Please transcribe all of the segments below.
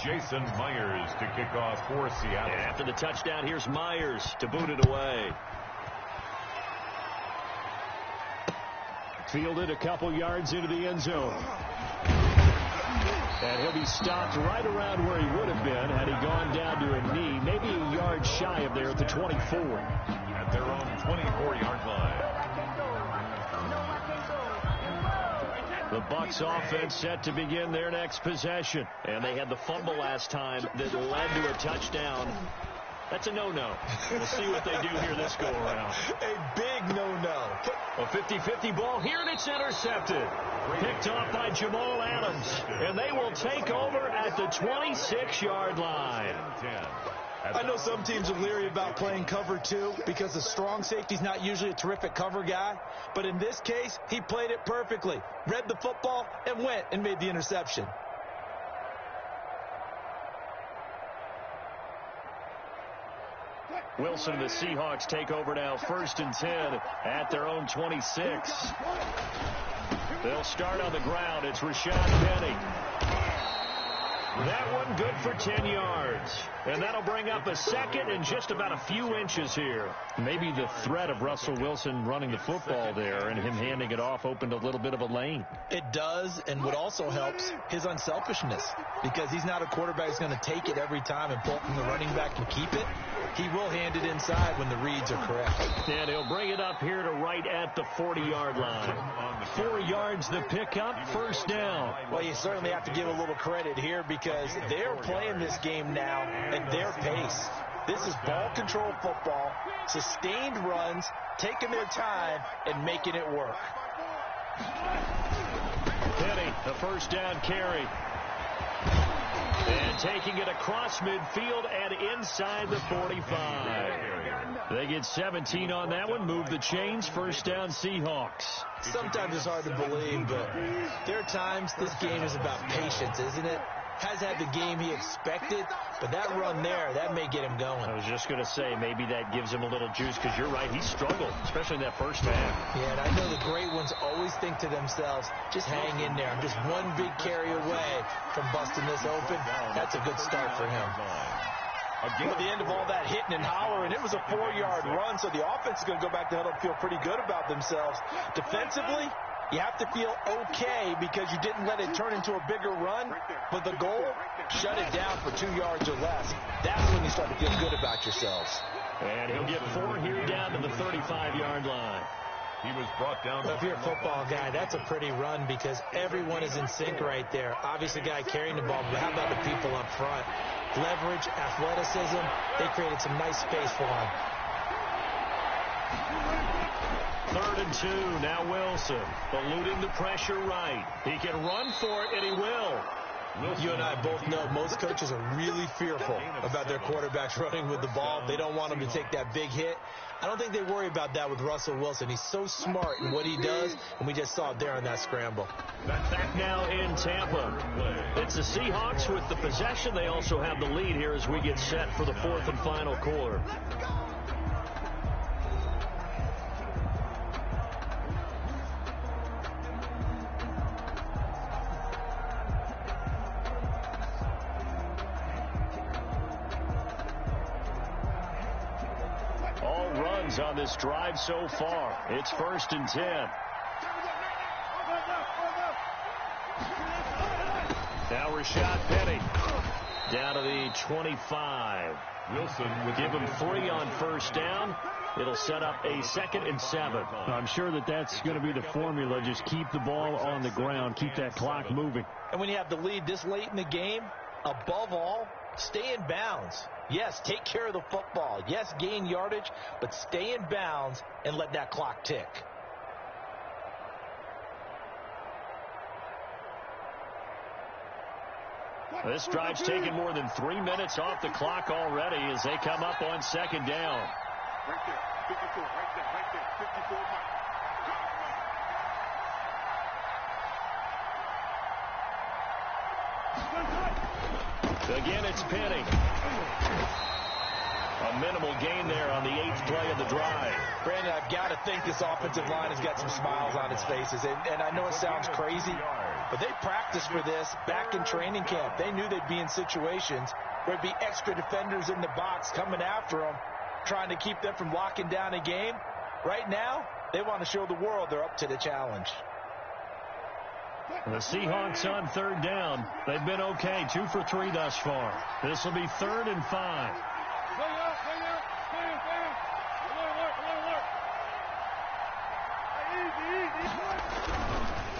Jason Myers to kick off for Seattle. And after the touchdown, here's Myers to boot it away. Fielded a couple yards into the end zone. And he'll be stopped right around where he would have been had he gone down to a knee, maybe a yard shy of there at the 24. At their own 24-yard line. The Bucs offense set to begin their next possession. And they had the fumble last time that led to a touchdown. That's a no-no. We'll see what they do here this go-around. A big no-no. A 50-50 ball here, and it's intercepted. Picked off by Jamal Adams. And they will take over at the 26-yard line. I know some teams are leery about playing cover 2 because the strong safety's not usually a terrific cover guy. But in this case, he played it perfectly. Read the football and went and made the interception. Wilson and the Seahawks take over now, 1st and 10 at their own 26. They'll start on the ground. It's Rashad Penny. That one good for 10 yards. And that'll bring up a second and just about a few inches here. Maybe the threat of Russell Wilson running the football there and him handing it off opened a little bit of a lane. It does, and what also helps, his unselfishness. Because he's not a quarterback who's going to take it every time and pull it from the running back and keep it. He will hand it inside when the reads are correct. And he'll bring it up here to right at the 40-yard line. 4 yards the pickup, 1st down. Well, you certainly have to give a little credit here because they're playing this game now at their pace. This is ball control football, sustained runs, taking their time, and making it work. Penny, the 1st down carry. And taking it across midfield and inside the 45. They get 17 on that one. Move the chains. 1st down Seahawks. Sometimes it's hard to believe, but there are times this game is about patience, isn't it? Has had the game he expected, but that run there, that may get him going. I was just going to say, maybe that gives him a little juice, because you're right, he struggled, especially in that 1st half. Yeah, and I know the great ones always think to themselves, just hang in there. I'm just one big carry away from busting this open. That's a good start for him. At the end of all that hitting and hollering, it was a 4-yard run, so the offense is going to go back to huddle and feel pretty good about themselves. Defensively, you have to feel okay because you didn't let it turn into a bigger run, but the goal, shut it down for 2 yards or less. That's when you start to feel good about yourselves. And he'll get 4 here down to the 35-yard line. He was brought down. If you're a football guy, that's a pretty run because everyone is in sync right there. Obviously, the guy carrying the ball, but how about the people up front? Leverage, athleticism, they created some nice space for him. 3rd and 2, now Wilson, eluding the pressure right. He can run for it, and he will. You and I both know most coaches are really fearful about their quarterbacks running with the ball. They don't want them to take that big hit. I don't think they worry about that with Russell Wilson. He's so smart in what he does, and we just saw it there on that scramble. Back now in Tampa. It's the Seahawks with the possession. They also have the lead here as we get set for the 4th and final quarter. On this drive so far. It's 1st and 10. Now Rashad Penny down to the 25. Wilson would give him 3 on 1st down. It'll set up a 2nd and 7. I'm sure that's going to be the formula. Just keep the ball on the ground. Keep that clock moving. And when you have the lead this late in the game, above all, stay in bounds. Yes, take care of the football. Yes, gain yardage, but stay in bounds and let that clock tick. This drive's taken more than 3 minutes off the clock already as they come up on 2nd down. Right there, 54, right there, 54 mark. Again, it's Penny. A minimal gain there on the 8th play of the drive. Brandon, I've got to think this offensive line has got some smiles on its faces. And I know it sounds crazy, But they practiced for this back in training camp. They knew they'd be in situations where there'd be extra defenders in the box coming after them, trying to keep them from locking down a game. Right now, they want to show the world they're up to the challenge. The Seahawks on third down. They've been okay, 2 for 3 thus far. This will be 3rd and 5.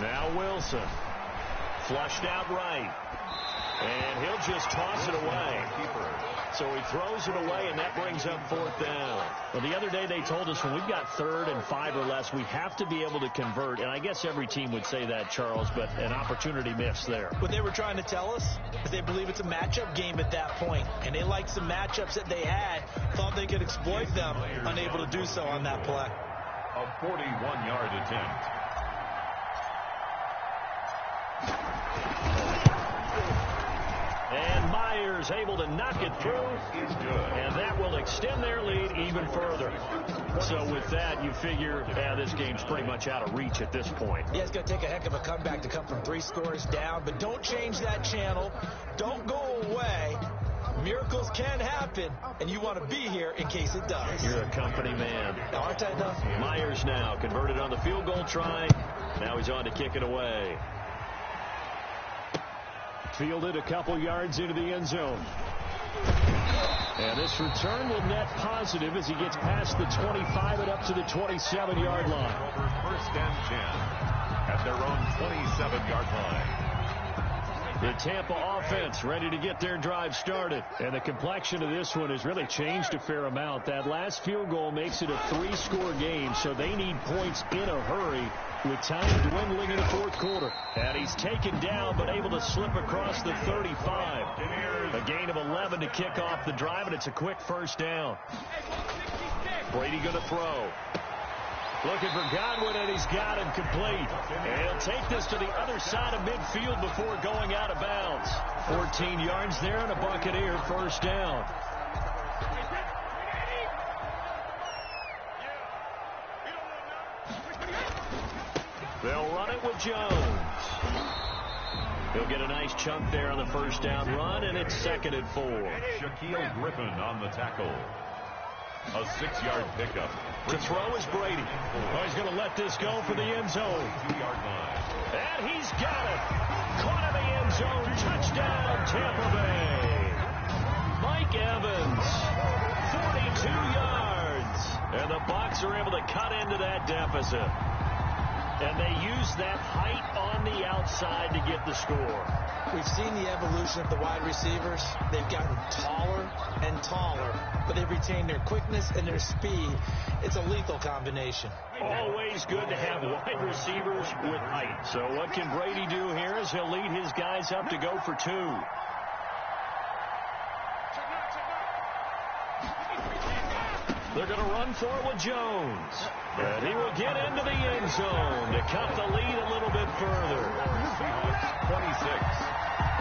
Now Wilson. Flushed out right. And he'll just toss it away. So he throws it away, and that brings up 4th down. Well, the other day they told us when we've got 3rd and 5 or less, we have to be able to convert. And I guess every team would say that, Charles, but an opportunity missed there. What they were trying to tell us is they believe it's a matchup game at that point. And they liked some matchups that they had, thought they could exploit them, unable to do so on that play. A 41-yard attempt. And Myers able to knock it through, and that will extend their lead even further. So with that, you figure, this game's pretty much out of reach at this point. Yeah, it's going to take a heck of a comeback to come from 3 scores down, but don't change that channel. Don't go away. Miracles can happen, and you want to be here in case it does. You're a company man. Aren't I, though? Myers now converted on the field goal try. Now he's on to kick it away. Fielded a couple yards into the end zone. And this return will net positive as he gets past the 25 and up to the 27-yard line. Over 1st and 10 at their own 27-yard line. The Tampa offense ready to get their drive started. And the complexion of this one has really changed a fair amount. That last field goal makes it a 3-score game, so they need points in a hurry with time dwindling in the 4th quarter. And he's taken down but able to slip across the 35. A gain of 11 to kick off the drive, and it's a quick 1st down. Brady going to throw. Looking for Godwin, and he's got him complete. And he'll take this to the other side of midfield before going out of bounds. 14 yards there and a Buccaneer 1st down. They'll run it with Jones. He'll get a nice chunk there on the 1st down run, and it's 2nd and 4. Shaquille Griffin on the tackle. A 6-yard pickup. To throw is Brady. Oh, he's going to let this go for the end zone. 2-yard line. And he's got it. Caught in the end zone. Touchdown, Tampa Bay. Mike Evans, 42 yards. And the Bucs are able to cut into that deficit. And they use that height on the outside to get the score. We've seen the evolution of the wide receivers. They've gotten taller and taller, but they've retained their quickness and their speed. It's a lethal combination. Always good to have wide receivers with height. So what can Brady do here is he'll lead his guys up to go for 2. They're going to run for it with Jones. And he will get into the end zone to cut the lead a little bit further. Seahawks 26,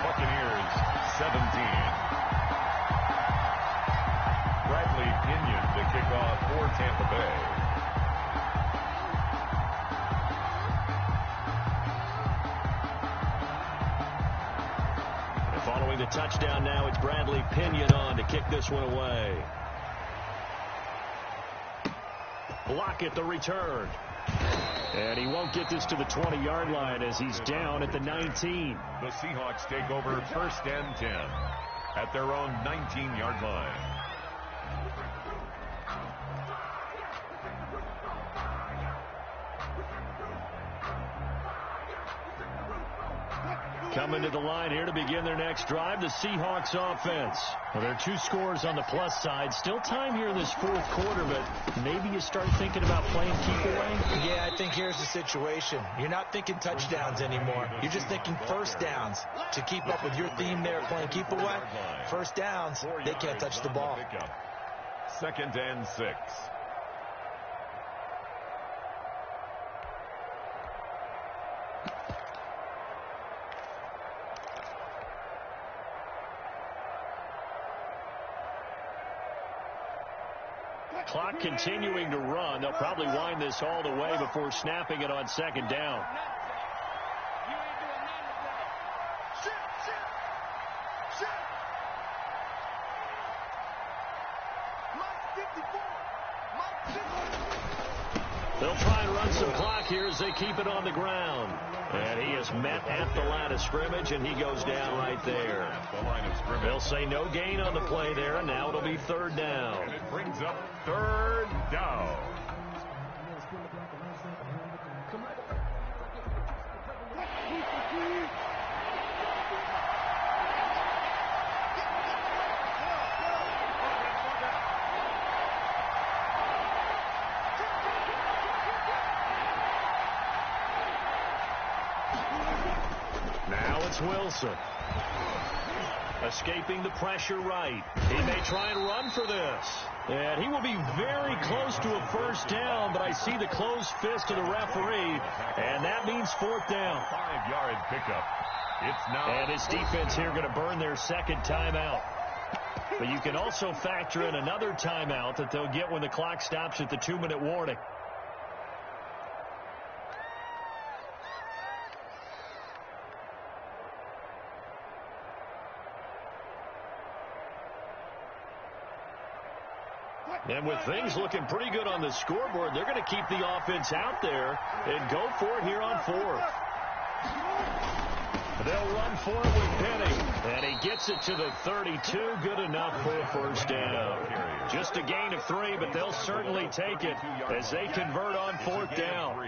Buccaneers 17. Bradley Pinion to kick off for Tampa Bay. And following the touchdown now, it's Bradley Pinion on to kick this one away. Block at the return. And he won't get this to the 20-yard line as he's down at the 19. The Seahawks take over 1st and 10 at their own 19-yard line. Coming to the line here to begin their next drive, the Seahawks offense. Well, there are 2 scores on the plus side. Still time here in this 4th quarter, but maybe you start thinking about playing keep away? Yeah, I think here's the situation. You're not thinking touchdowns anymore. You're just thinking 1st downs. To keep up with your theme there, playing keep away, 1st downs, they can't touch the ball. 2nd and 6. Clock continuing to run. They'll probably wind this all the way before snapping it on 2nd down. They'll try and run some clock here as they keep it on the ground. And he is met at the line of scrimmage, and he goes down right there. They'll say no gain on the play there, and now it'll be third down. And it brings up third down. Now it's Wilson. Escaping the pressure right. He may try and run for this. And he will be very close to a first down, but I see the closed fist of the referee, and that means fourth down. 5-yard pickup. It's now. And his defense here going to burn their second timeout. But you can also factor in another timeout that they'll get when the clock stops at the 2-minute warning. And with things looking pretty good on the scoreboard, they're going to keep the offense out there and go for it here on fourth. They'll run for it with Penny. And he gets it to the 32. Good enough for a first down. Just a gain of 3, but they'll certainly take it as they convert on fourth down.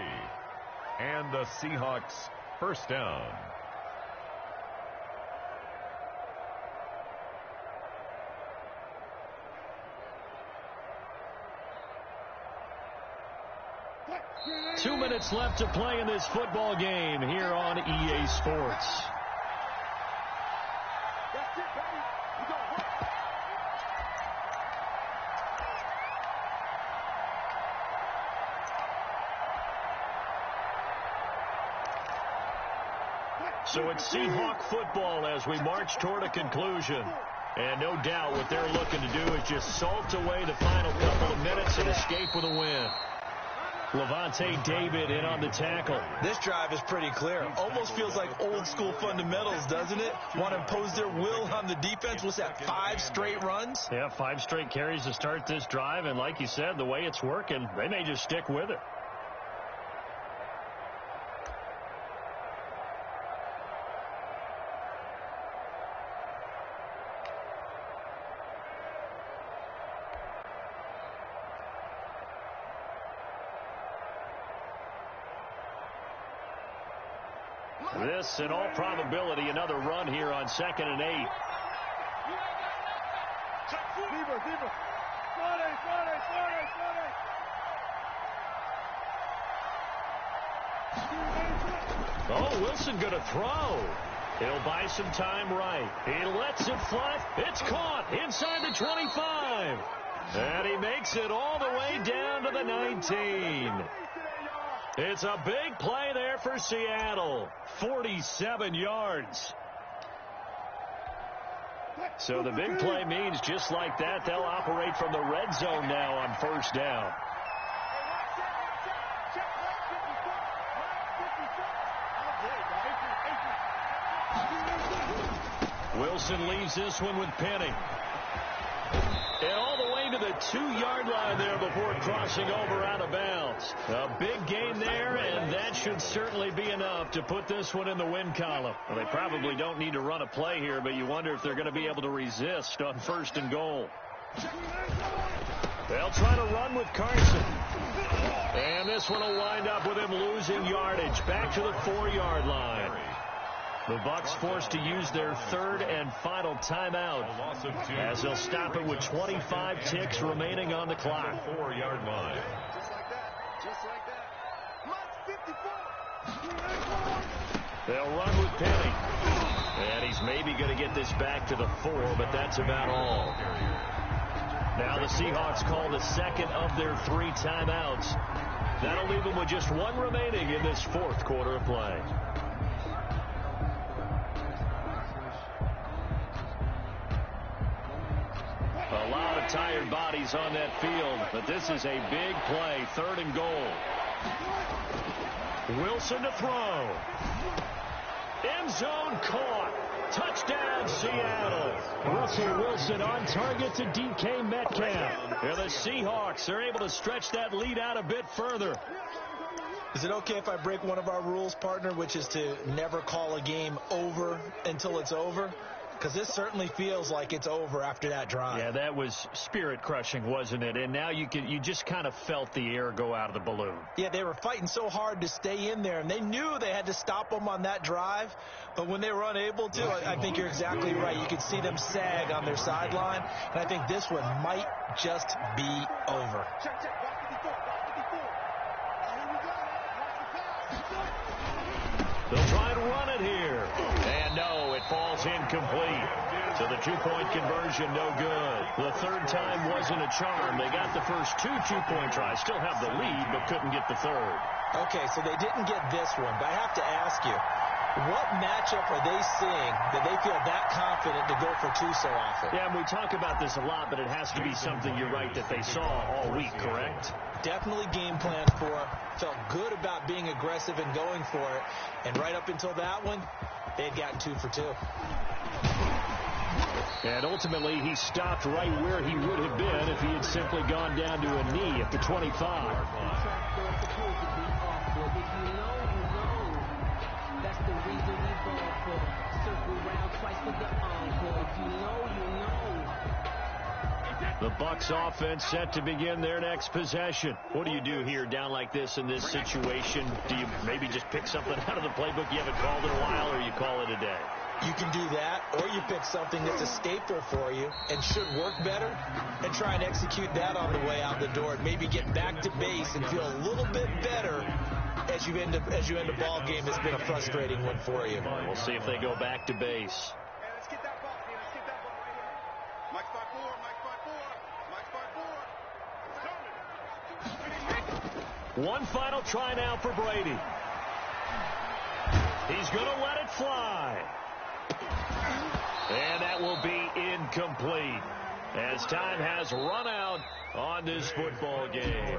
And the Seahawks first down. Two minutes left to play in this football game here on EA Sports. So it's Seahawk football as we march toward a conclusion. And no doubt what they're looking to do is just salt away the final couple of minutes and escape with a win. Levante David in on the tackle. This drive is pretty clear. Almost feels like old school fundamentals, doesn't it? Want to impose their will on the defense. What's that, 5 straight runs? Yeah, 5 straight carries to start this drive. And like you said, the way it's working, they may just stick with it. This, in all probability, another run here on 2nd and 8. Oh, Wilson going to throw. He'll buy some time right. He lets it fly. It's caught inside the 25. And he makes it all the way down to the 19. It's a big play there for Seattle. 47 yards. So the big play means just like that, they'll operate from the red zone now on first down. Wilson leaves this one with Penny. And all the way to the 2-yard line there before crossing over out of bounds. A big gain there, and that should certainly be enough to put this one in the win column. Well, they probably don't need to run a play here, but you wonder if they're going to be able to resist on 1st and goal. They'll try to run with Carson. And this one will wind up with him losing yardage back to the 4-yard line. The Bucs forced to use their 3rd and final timeout as they'll stop it with 25 ticks remaining on the clock. 4-yard line. They'll run with Penny. And he's maybe going to get this back to the 4, but that's about all. Now the Seahawks call the 2nd of their 3 timeouts. That'll leave them with just 1 remaining in this 4th quarter of play. A lot of tired bodies on that field, but this is a big play, 3rd and goal. Wilson to throw. End zone caught. Touchdown, Seattle. Russell Wilson on target to DK Metcalf. And the Seahawks are able to stretch that lead out a bit further. Is it okay if I break one of our rules, partner, which is to never call a game over until it's over? Because this certainly feels like it's over after that drive. Yeah, that was spirit-crushing, wasn't it? And now you just kind of felt the air go out of the balloon. Yeah, they were fighting so hard to stay in there, and they knew they had to stop them on that drive. But when they were unable to, I think you're exactly right. You could see them sag on their sideline, and I think this one might just be over. They'll try and run it here. And no, it falls incomplete. So the two-point conversion, no good. The third time wasn't a charm. They got the first two-point tries. Still have the lead, but couldn't get the third. Okay, so they didn't get this one, but I have to ask you, what matchup are they seeing that they feel that confident to go for two so often? Yeah, and we talk about this a lot, but it has to be something, you're right, that they saw all week, correct? Definitely game planned for. Felt good about being aggressive and going for it. And right up until that one, they had gotten 2 for 2. And ultimately, he stopped right where he would have been if he had simply gone down to a knee at the 25. The Bucs offense set to begin their next possession. What do you do here down like this in this situation? Do you maybe just pick something out of the playbook you haven't called in a while, or you call it a day? You can do that, or you pick something that's a staple for you and should work better and try and execute that on the way out the door and maybe get back to base and feel a little bit better as you end a ball game that's been a frustrating one for you. We'll see if they go back to base. Let's get that ball. Let's get that ball right here. Mike 5-4. One final try now for Brady. He's going to let it fly. And that will be incomplete as time has run out on this football game.